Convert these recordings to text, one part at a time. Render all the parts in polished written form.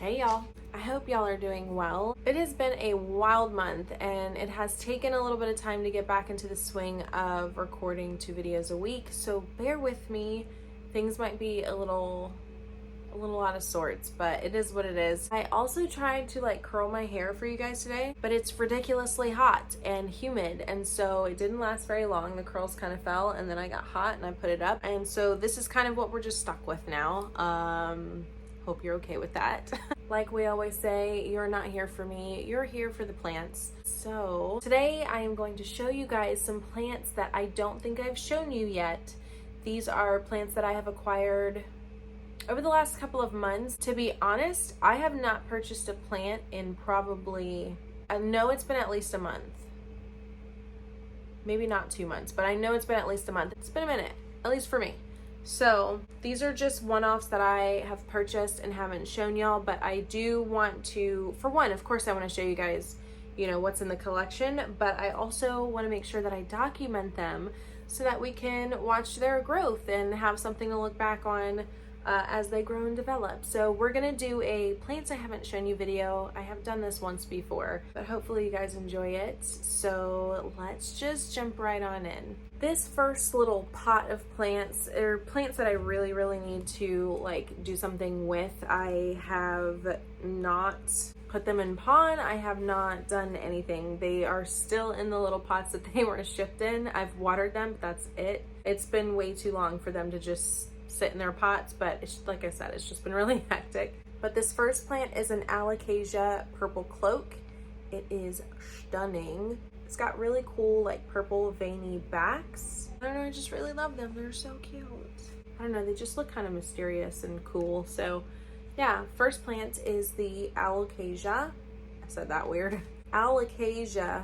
Hey y'all, I hope y'all are doing well. It has been a wild month and it has taken a little bit of time to get back into the swing of recording 2 videos a week, so bear with me. Things might be a little out of sorts, but it is what it is. I also tried to curl my hair for you guys today, but it's ridiculously hot and humid, and so it didn't last very long. The curls kind of fell and then I got hot and I put it up, and so this is kind of what we're just stuck with now. Hope you're okay with that. Like we always say, you're not here for me, you're here for the plants. So today I am going to show you guys some plants that I don't think I've shown you yet. These are plants that I have acquired over the last couple of months. To be honest, I have not purchased a plant in probably, I know it's been at least a month. Maybe not 2 months, but I know it's been at least a month. It's been a minute, at least for me. So these are just one-offs that I have purchased and haven't shown y'all, but I do want to, for one, of course I want to show you guys, what's in the collection, but I also want to make sure that I document them so that we can watch their growth and have something to look back on as they grow and develop. So we're gonna do a plants I haven't shown you video. I have done this once before, but hopefully you guys enjoy it. So let's just jump right on in. This first little pot of plants are plants that I really need to do something with. I have not put them in pot. I have not done anything. They are still in the little pots that they were shipped in. I've watered them, but that's it. It's been way too long for them to just sit in their pots, but it's, like I said, it's just been really hectic. But this first plant is an Alocasia purple cloak. It is stunning. It's got really cool purple veiny backs. I don't know, I just really love them. They're so cute. I don't know, they just look kind of mysterious and cool. So yeah, first plant is the Alocasia. I said that weird. Alocasia.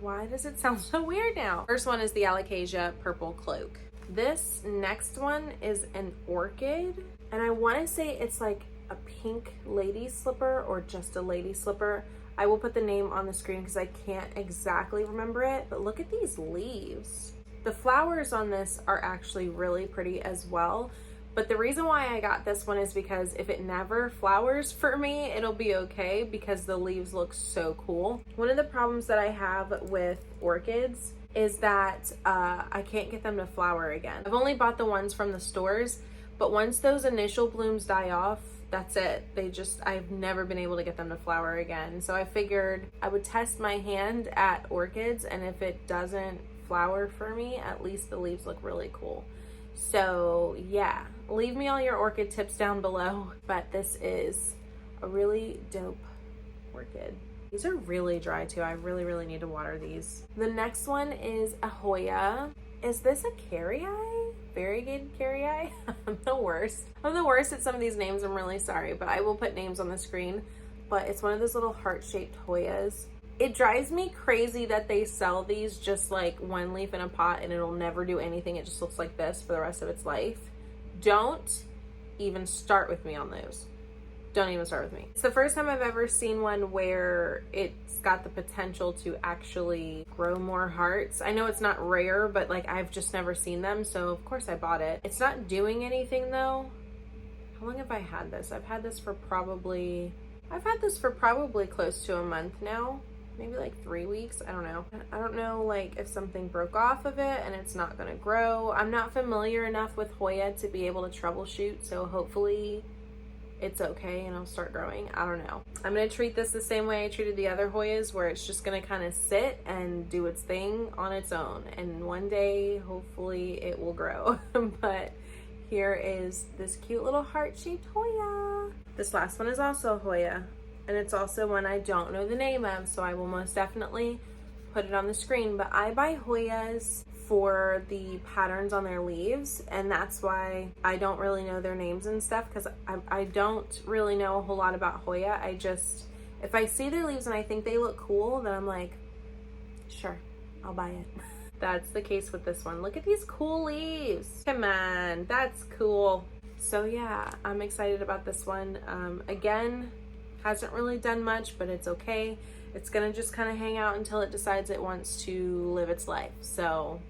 Why does it sound so weird now? First one is the Alocasia purple cloak. This next one is an orchid, and I want to say it's like a pink lady slipper or just a lady slipper. I will put the name on the screen because I can't exactly remember it, but look at these leaves. The flowers on this are actually really pretty as well. But the reason why I got this one is because if it never flowers for me, it'll be okay because the leaves look so cool. One of the problems that I have with orchids is that I can't get them to flower again. I've only bought the ones from the stores, but once those initial blooms die off, that's it. I've never been able to get them to flower again. So I figured I would test my hand at orchids, and if it doesn't flower for me, at least the leaves look really cool. So yeah, leave me all your orchid tips down below, but this is a really dope orchid. These are really dry too. I really need to water these. The next one is a Hoya. Is this a carrii? Variegated carrii? I'm the worst. I'm the worst at some of these names. I'm really sorry, but I will put names on the screen. But it's one of those little heart-shaped Hoyas. It drives me crazy that they sell these just one leaf in a pot and it'll never do anything. It just looks like this for the rest of its life. Don't even start with me on those. Don't even start with me. It's the first time I've ever seen one where it's got the potential to actually grow more hearts. I know it's not rare, but I've just never seen them, so of course I bought it. It's not doing anything though. How long have I had this? I've had this for probably close to a month now. Maybe 3 weeks. I don't know if something broke off of it and it's not gonna grow. I'm not familiar enough with Hoya to be able to troubleshoot, so hopefully it's okay and it'll start growing. I don't know. I'm gonna treat this the same way I treated the other Hoyas, where it's just gonna kind of sit and do its thing on its own, and one day hopefully it will grow. But here is this cute little heart-shaped Hoya. This last one is also a Hoya, and it's also one I don't know the name of, so I will most definitely put it on the screen. But I buy Hoyas for the patterns on their leaves, and that's why I don't really know their names and stuff, because I don't really know a whole lot about Hoya. If I see their leaves and I think they look cool, then I'm like, sure, I'll buy it. That's the case with this one. Look at these cool leaves. Come on, that's cool. So yeah, I'm excited about this one. Again, hasn't really done much, but it's okay. It's gonna just kind of hang out until it decides it wants to live its life. So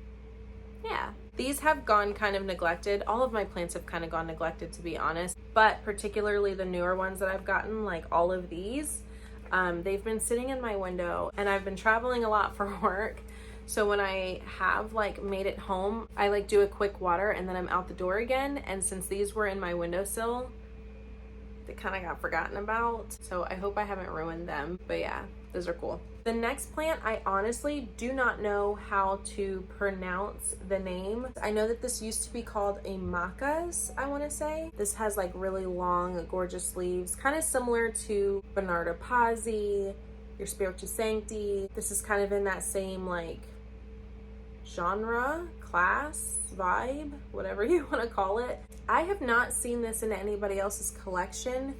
yeah, These have gone kind of neglected. All of my plants have kind of gone neglected, to be honest, but particularly the newer ones that I've gotten, like all of these, they've been sitting in my window, and I've been traveling a lot for work. So when I have like made it home, I like do a quick water and then I'm out the door again. And since these were in my windowsill, they kind of got forgotten about. So I hope I haven't ruined them, but yeah, those are cool. The next plant, I honestly do not know how to pronounce the name. I know that this used to be called a Macas, I want to say. This has like really long, gorgeous leaves, kind of similar to Rapidophora, your Spiritu Sancti. This is kind of in that same like genre, class, vibe, whatever you want to call it. I have not seen this in anybody else's collection,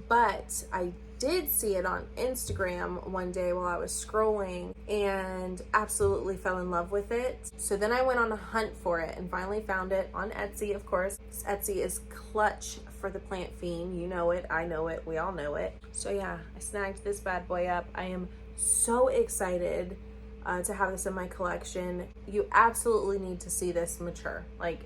but I did see it on Instagram one day while I was scrolling and absolutely fell in love with it. So then I went on a hunt for it and finally found it on Etsy, of course. Etsy is clutch for the plant fiend. You know it, I know it, we all know it. So yeah, I snagged this bad boy up. I am so excited to have this in my collection. You absolutely need to see this mature. Like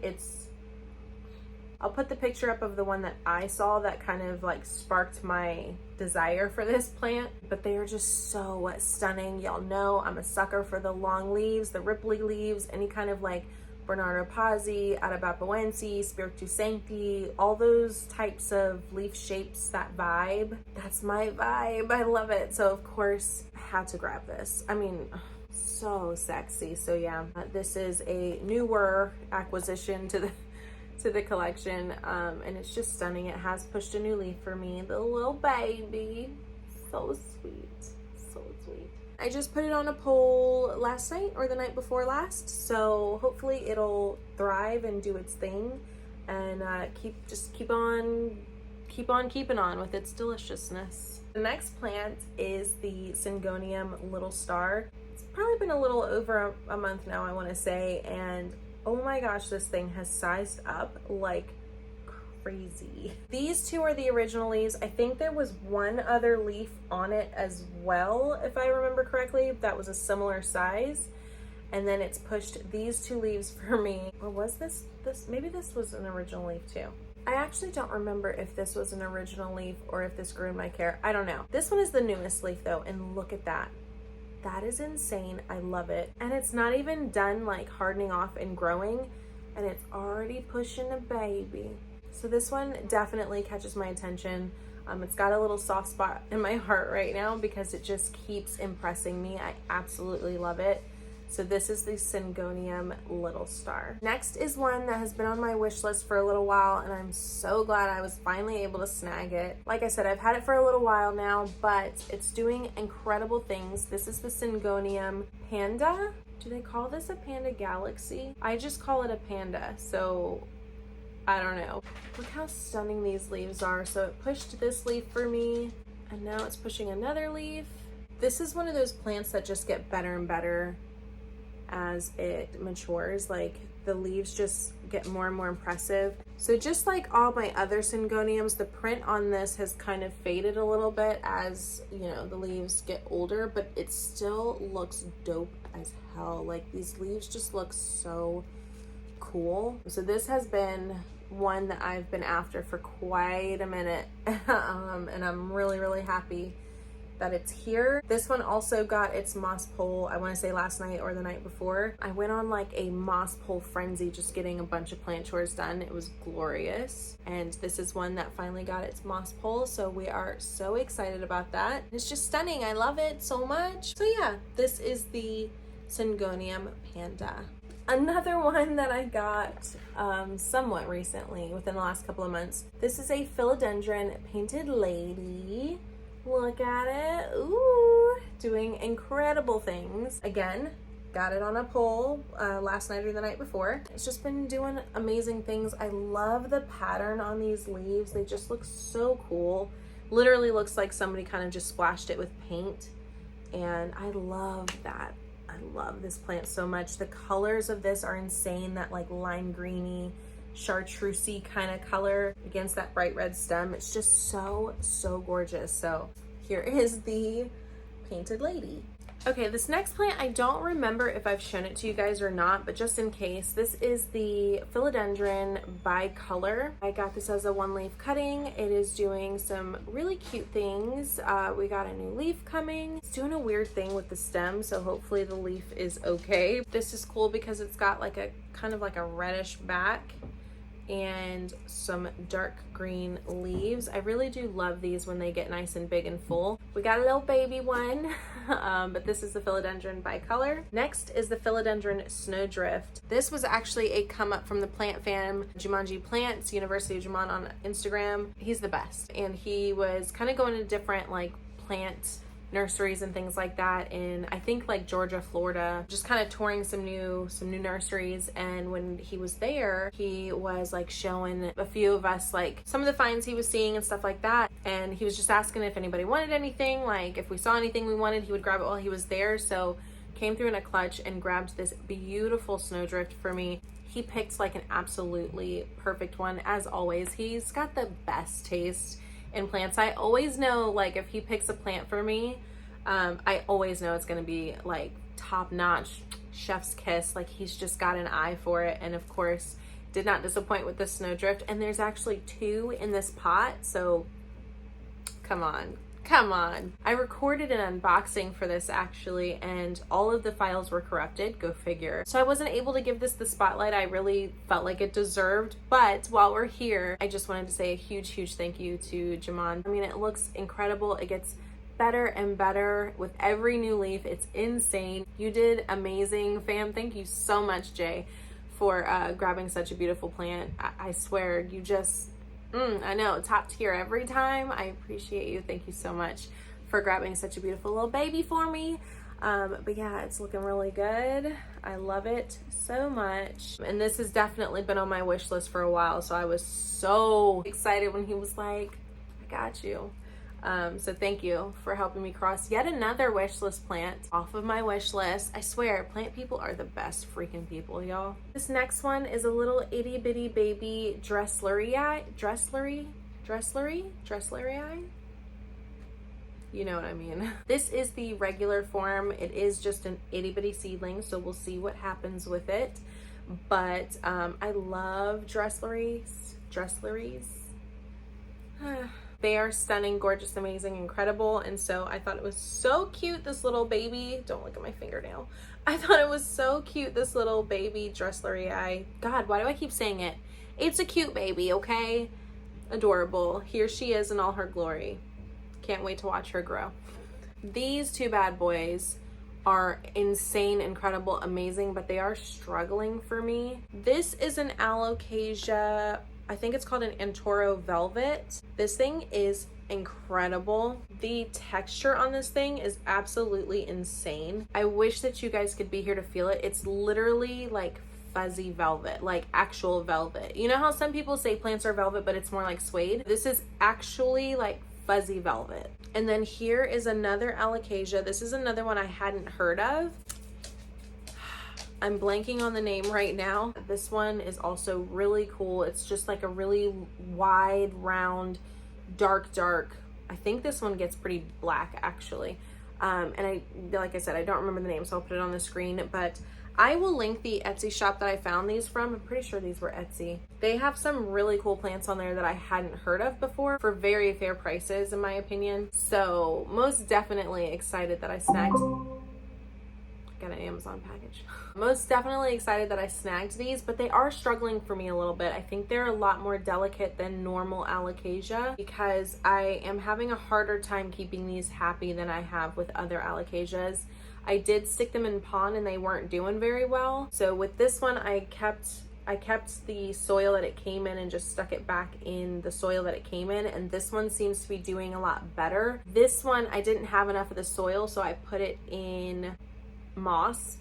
I'll put the picture up of the one that I saw that kind of like sparked my desire for this plant, but they are just so stunning. Y'all know I'm a sucker for the long leaves, the ripply leaves, any kind of like Bernardo Pazzi, Atabapoense, Spiritu Sancti, all those types of leaf shapes, that vibe. That's my vibe. I love it. So of course I had to grab this. I mean, so sexy. So yeah, this is a newer acquisition to the collection, and it's just stunning. It has pushed a new leaf for me, the little baby. So sweet, so sweet. I just put it on a pole last night or the night before last, so hopefully it'll thrive and do its thing, and keep on keeping on with its deliciousness. The next plant is the Syngonium Little Star. It's probably been a little over a month now, I want to say, and oh my gosh, this thing has sized up like crazy. These two are the original leaves. I think there was one other leaf on it as well, if I remember correctly, that was a similar size. And then it's pushed these two leaves for me. Or was this maybe this was an original leaf too. I actually don't remember if this was an original leaf or if this grew in my care. I don't know. This one is the newest leaf though, and look at that. That is insane. I love it. And it's not even done like hardening off and growing, and it's already pushing a baby. So this one definitely catches my attention. It's got a little soft spot in my heart right now because it just keeps impressing me. I absolutely love it. So this is the Syngonium Little Star. Next is one that has been on my wish list for a little while, and I'm so glad I was finally able to snag it. Like I said, I've had it for a little while now, but it's doing incredible things. This is the Syngonium Panda. Do they call this a Panda Galaxy? I just call it a panda, so I don't know. Look how stunning these leaves are. So it pushed this leaf for me, and now it's pushing another leaf. This is one of those plants that just get better and better as it matures. Like the leaves just get more and more impressive. So just like all my other Syngoniums, the print on this has kind of faded a little bit as, you know, the leaves get older, but it still looks dope as hell. Like these leaves just look so cool. So this has been one that I've been after for quite a minute, and I'm really happy that it's here. This one also got its moss pole, I want to say last night or the night before. I went on like a moss pole frenzy just getting a bunch of plant chores done. It was glorious. And this is one that finally got its moss pole, so we are so excited about that. It's just stunning. I love it so much. So yeah, this is the Syngonium Panda. Another one that I got somewhat recently, within the last couple of months. This is a Philodendron Painted Lady. Look at it. Ooh, doing incredible things. Again, got it on a pole last night or the night before. It's just been doing amazing things. I love the pattern on these leaves. They just look so cool. Literally looks like somebody kind of just splashed it with paint, and I love that. I love this plant so much. The colors of this are insane. That like lime greeny, chartreusey kind of color against that bright red stem. It's just so gorgeous. So here is the Painted Lady. Okay, this next plant, I don't remember if I've shown it to you guys or not, but just in case, this is the Philodendron bicolor. I got this as a 1-leaf cutting. It is doing some really cute things. We got a new leaf coming. It's doing a weird thing with the stem, so hopefully the leaf is okay. This is cool because it's got like a kind of like a reddish back and some dark green leaves. I really do love these when they get nice and big and full. We got a little baby one, but this is the Philodendron bicolor. Next is the Philodendron Snowdrift. This was actually a come up from the plant fam, JumanjiPlants, University of Juman on Instagram. He's the best. And he was kind of going to different like plant nurseries and things like that in, I think, like Georgia, Florida, just kind of touring some new nurseries. And when he was there, he was like showing a few of us like some of the finds he was seeing and stuff like that, and he was just asking if anybody wanted anything, like if we saw anything we wanted, he would grab it while he was there. So came through in a clutch and grabbed this beautiful snowdrift for me. He picked like an absolutely perfect one, as always. He's got the best taste in plants. I always know, like, if he picks a plant for me, I always know it's gonna be like top notch, chef's kiss. Like, he's just got an eye for it. And of course did not disappoint with the snowdrift. And there's actually 2 in this pot, so come on. I recorded an unboxing for this actually, and all of the files were corrupted, go figure. So I wasn't able to give this the spotlight I really felt like it deserved, but while we're here, I just wanted to say a huge thank you to Juman. I mean, it looks incredible. It gets better and better with every new leaf. It's insane. You did amazing, fam. Thank you so much, Jay, for grabbing such a beautiful plant. I swear, you just, I know, top tier every time. I appreciate you. Thank you so much for grabbing such a beautiful little baby for me. But yeah, it's looking really good. I love it so much. And this has definitely been on my wish list for a while. So I was so excited when he was like, I got you. So thank you for helping me cross yet another wish list plant off of my wish list. I swear, plant people are the best freaking people, y'all. This next one is a little itty bitty baby Dresslerii. You know what I mean. This is the regular form. It is just an itty bitty seedling, so we'll see what happens with it. But I love Dressleries. They are stunning, gorgeous, amazing, incredible. And so I thought it was so cute, this little baby. Don't look at my fingernail. I thought it was so cute, this little baby Dresslerii. God, why do I keep saying it? It's a cute baby, okay? Adorable. Here she is in all her glory. Can't wait to watch her grow. These 2 bad boys are insane, incredible, amazing, but they are struggling for me. This is an Alocasia. I think it's called an Antoro Velvet. This thing is incredible. The texture on this thing is absolutely insane. I wish that you guys could be here to feel it. It's literally like fuzzy velvet, like actual velvet. You know how some people say plants are velvet, but it's more like suede? This is actually like fuzzy velvet. And then here is another Alocasia. This is another one I hadn't heard of. I'm blanking on the name right now. This one is also really cool. It's just like a really wide, round, dark. I think this one gets pretty black actually. And like I said, I don't remember the name, so I'll put it on the screen, but I will link the Etsy shop that I found these from. I'm pretty sure these were Etsy. They have some really cool plants on there that I hadn't heard of before for very fair prices, in my opinion. So most definitely excited that I snagged. Got an Amazon package. Most definitely excited that I snagged these, but they are struggling for me a little bit. I think they're a lot more delicate than normal Alocasia because I am having a harder time keeping these happy than I have with other Alocasias. I did stick them in pond and they weren't doing very well. So with this one, I kept the soil that it came in and just stuck it back in the soil that it came in. And this one seems to be doing a lot better. This one, I didn't have enough of the soil, so I put it in moss.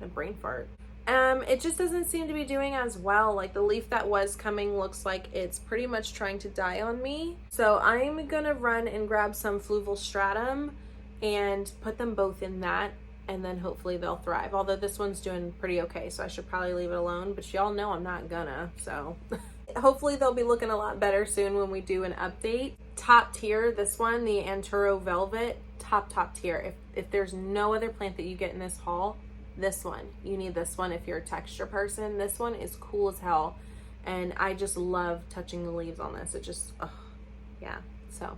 A brain fart. It just doesn't seem to be doing as well. Like the leaf that was coming looks like it's pretty much trying to die on me. So I'm gonna run and grab some fluval stratum and put them both in that, and then hopefully they'll thrive. Although this one's doing pretty okay, so I should probably leave it alone, but y'all know I'm not gonna, so. Hopefully they'll be looking a lot better soon when we do an update. Top tier, this one, the Antoro Velvet, top tier. if there's no other plant that you get in this haul, this one, you need this one if you're a texture person. This one is cool as hell, and I just love touching the leaves on this. It just, yeah. So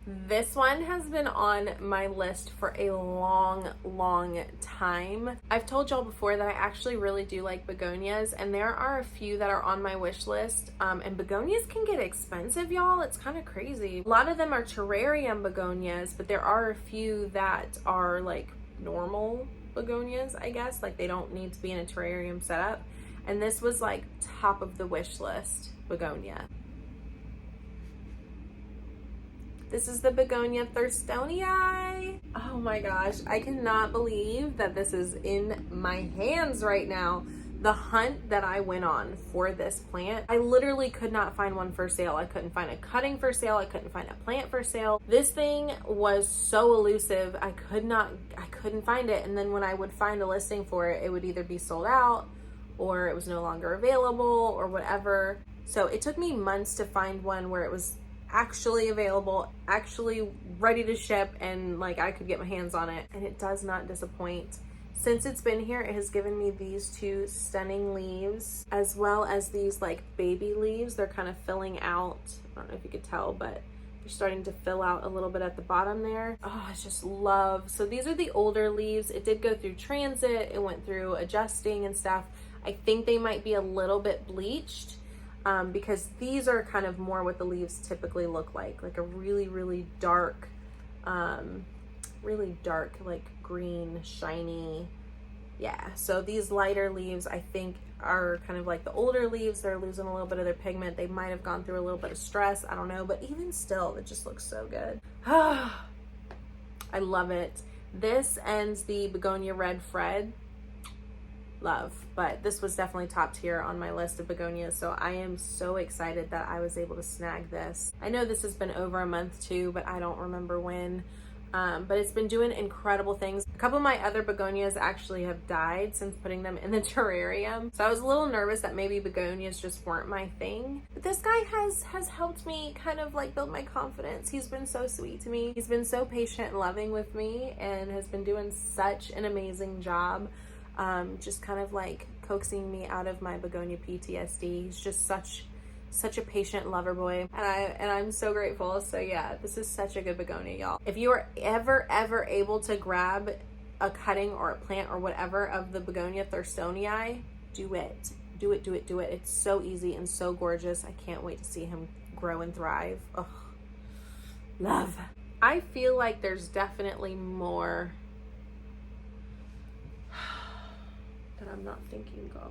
this one has been on my list for a long time. I've told y'all before that I actually really do like begonias, and there are a few that are on my wish list. And begonias can get expensive, y'all. It's kind of crazy. A lot of them are terrarium begonias, but there are a few that are like normal begonias, I guess. Like they don't need to be in a terrarium setup. And this was like top of the wish list begonia. This is the Begonia Thurstonii. Oh my gosh, I cannot believe that this is in my hands right now. The hunt that I went on for this plant, I literally could not find one for sale. I couldn't find a cutting for sale. I couldn't find a plant for sale. This thing was so elusive. I couldn't find it. And then when I would find a listing for it, it would either be sold out or it was no longer available or whatever. So it took me months to find one where it was actually available, actually ready to ship, and like I could get my hands on it, and it does not disappoint. Since it's been here, it has given me these two stunning leaves, as well as these like baby leaves. They're kind of filling out. I don't know if you could tell, but they're starting to fill out a little bit at the bottom there. Oh, I just love. So these are the older leaves. It did go through transit. It went through adjusting and stuff. I think they might be a little bit bleached. Because these are kind of more what the leaves typically look like a really dark, like green, shiny. Yeah, so these lighter leaves I think are kind of like the older leaves. They're losing a little bit of their pigment. They might have gone through a little bit of stress. I don't know, but even still, it just looks so good. I love it. This ends the Begonia Red Fred. Love, but this was definitely top tier on my list of begonias, so I am so excited that I was able to snag this. I know this has been over a month too, but I don't remember when. But it's been doing incredible things. A couple of my other begonias actually have died since putting them in the terrarium, so I was a little nervous that maybe begonias just weren't my thing. But this guy has helped me kind of like build my confidence. He's been so sweet to me. He's been so patient and loving with me, and has been doing such an amazing job. Just kind of like coaxing me out of my begonia PTSD. He's just such a patient lover boy, and I'm so grateful. So yeah, this is such a good begonia, y'all. If you are ever able to grab a cutting or a plant or whatever of the Begonia Thurstonii, do it. It's so easy and so gorgeous. I can't wait to see him grow and thrive. Oh, love. I feel like there's definitely more that I'm not thinking of.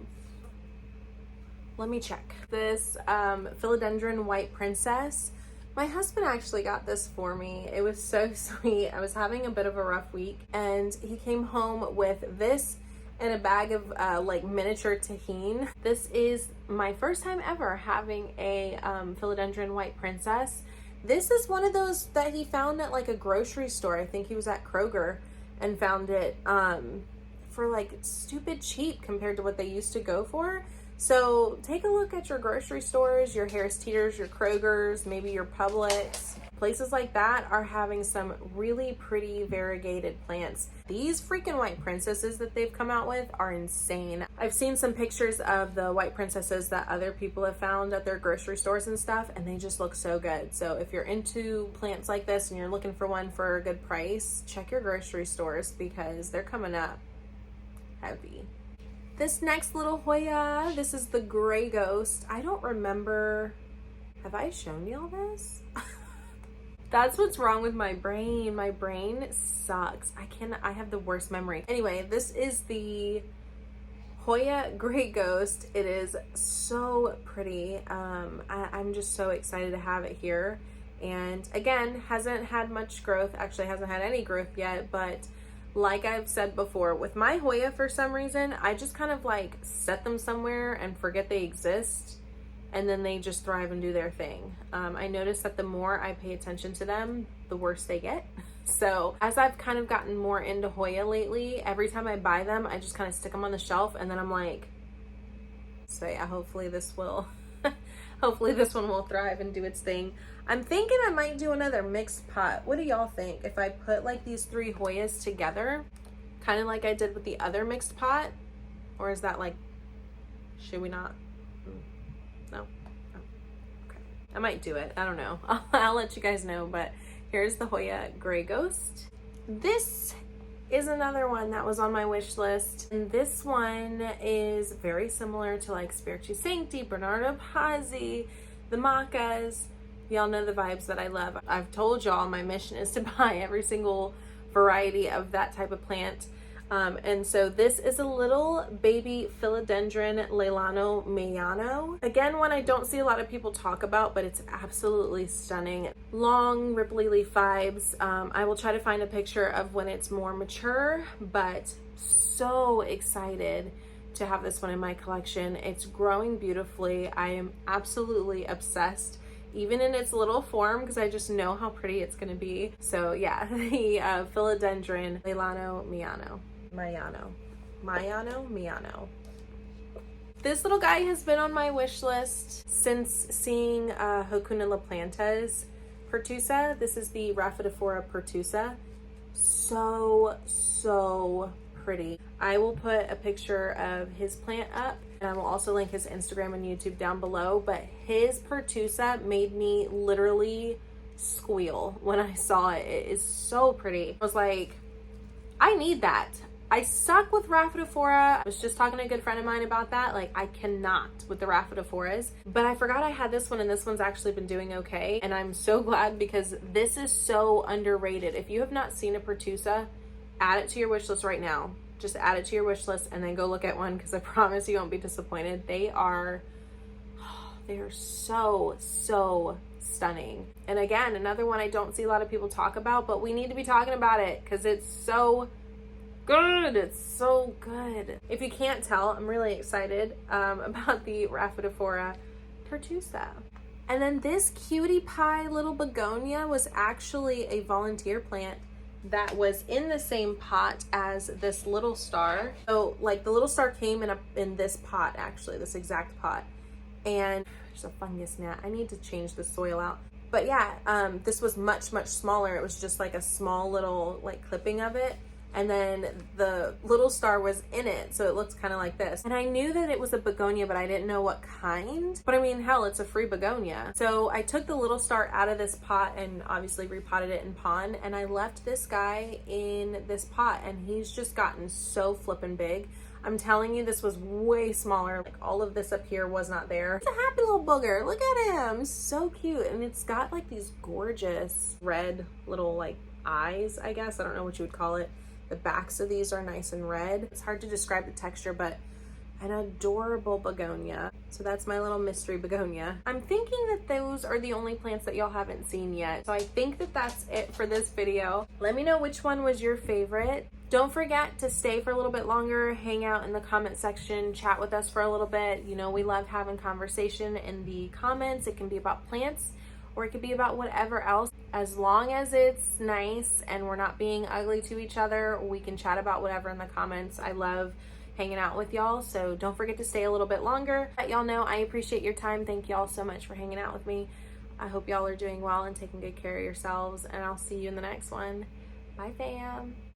Let me check. This Philodendron White Princess. My husband actually got this for me. It was so sweet. I was having a bit of a rough week, and he came home with this and a bag of like miniature tahine. This is my first time ever having a Philodendron White Princess. This is one of those that he found at like a grocery store. I think he was at Kroger and found it for like stupid cheap compared to what they used to go for. So take a look at your grocery stores, your Harris Teeters, your Krogers, maybe your Publix. Places like that are having some really pretty variegated plants. These freaking white princesses that they've come out with are insane. I've seen some pictures of the white princesses that other people have found at their grocery stores and stuff, and they just look so good. So if you're into plants like this and you're looking for one for a good price, check your grocery stores because they're coming up heavy. This next little Hoya, this is the Gray Ghost. I don't remember, have I shown y'all this? That's what's wrong with my brain. My brain sucks. I have the worst memory. Anyway, this is the Hoya Gray Ghost. It is so pretty. I'm just so excited to have it here. And again, hasn't had much growth. Actually, hasn't had any growth yet, but like I've said before, with my Hoya, for some reason, I just kind of like set them somewhere and forget they exist, and then they just thrive and do their thing. I noticed that the more I pay attention to them, the worse they get. So as I've kind of gotten more into Hoya lately, every time I buy them, I just kind of stick them on the shelf, and then I'm like, so yeah, hopefully this will Hopefully this one will thrive and do its thing. I'm thinking I might do another mixed pot. What do y'all think? If I put like these 3 Hoyas together, kind of like I did with the other mixed pot? Or is that like, should we not? No? Oh, okay. I might do it. I don't know. I'll let you guys know, but here's the Hoya Gray Ghost. This is another one that was on my wish list. And this one is very similar to like Spiritu Sancti, Bernardo Pazzi, the Macas. Y'all know the vibes that I love. I've told y'all my mission is to buy every single variety of that type of plant. And so this is a little baby Philodendron Leilano Miano. Again, one I don't see a lot of people talk about, but it's absolutely stunning. Long, ripply leaf vibes. I will try to find a picture of when it's more mature, but so excited to have this one in my collection. It's growing beautifully. I am absolutely obsessed, even in its little form, because I just know how pretty it's going to be. So yeah, the Philodendron Leilano Miano. This little guy has been on my wish list since seeing Hakuna LaPlanta's Pertussa. This is the Rapidophora Pertussa. So pretty. I will put a picture of his plant up, and I will also link his Instagram and YouTube down below, but his Pertussa made me literally squeal when I saw it. It is so pretty. I was like, I need that. I suck with Rapidophora. I was just talking to a good friend of mine about that. Like, I cannot with the Rapidophoras, but I forgot I had this one, and this one's actually been doing okay. And I'm so glad, because this is so underrated. If you have not seen a Pertussa, add it to your wish list right now. Just add it to your wish list and then go look at one, because I promise you won't be disappointed. They are so stunning. And again, another one I don't see a lot of people talk about, but we need to be talking about it because it's so good. It's so good. If you can't tell, I'm really excited about the Rapidophora Pertussa. And then this cutie pie Little Begonia was actually a volunteer plant that was in the same pot as this little star. So like the little star came in this pot, actually, this exact pot. And there's a fungus gnat. I need to change the soil out. But yeah, this was much smaller. It was just like a small little like clipping of it. And then the little star was in it, so it looks kind of like this. And I knew that it was a begonia, but I didn't know what kind. But I mean, hell, it's a free begonia. So I took the little star out of this pot and obviously repotted it in pond, and I left this guy in this pot, and he's just gotten so flippin' big. I'm telling you, this was way smaller. Like, all of this up here was not there. It's a happy little booger. Look at him. So cute. And it's got like these gorgeous red little like eyes, I guess. I don't know what you would call it. The backs of these are nice and red. It's hard to describe the texture, but an adorable begonia. So that's my little mystery begonia. I'm thinking that those are the only plants that y'all haven't seen yet. So I think that that's it for this video. Let me know which one was your favorite. Don't forget to stay for a little bit longer, hang out in the comment section, chat with us for a little bit. You know, we love having conversation in the comments. It can be about plants, or it could be about whatever else. As long as it's nice and we're not being ugly to each other, we can chat about whatever in the comments. I love hanging out with y'all, so don't forget to stay a little bit longer. Let y'all know I appreciate your time. Thank y'all so much for hanging out with me. I hope y'all are doing well and taking good care of yourselves, and I'll see you in the next one. Bye, fam.